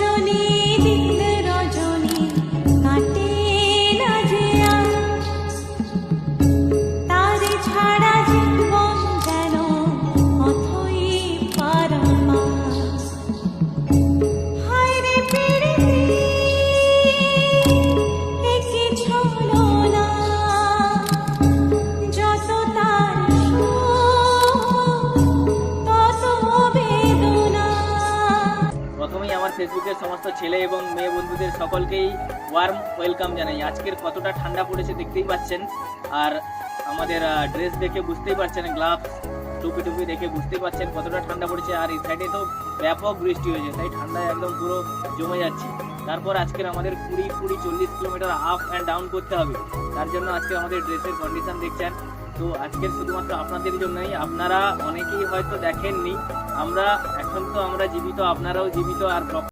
রজনী দিন রজনী কাটে না যে আজ, তারে ছাড়া জীবন যেন অথই পারামাস। হায় রে প্রীতি একে ছলনা, যত তার তত বেদনা। প্রথমেই আমার ফেসবুকের সমস্ত ছেলে এবং মেয়ে বন্ধুদের সকলকেই ওয়ার্ম ওয়েলকাম জানাই। আজকের কতটা ঠান্ডা পড়েছে দেখতেই পাচ্ছেন, আর আমাদের ড্রেস দেখে বুঝতেই পারছেন, গ্লাভস টুপি টুপি দেখে বুঝতেই পারছেন কতটা ঠান্ডা পড়েছে। আর এই সাইডে তো ব্যাপক বৃষ্টি হয়েছে, তাই ঠান্ডায় একদম পুরো জমে যাচ্ছে। তারপর আজকের আমাদের 20-40 কিলোমিটার আপ অ্যান্ড ডাউন করতে হবে, তার জন্য আজকে আমাদের ড্রেসের কন্ডিশন দেখছেন। তো আজকের শুধুমাত্র আপনাদের জন্যই, আপনারা অনেকেই হয়তো দেখেননি, আমরা এখন তো আমরা জীবিত, আপনারাও জীবিত। আর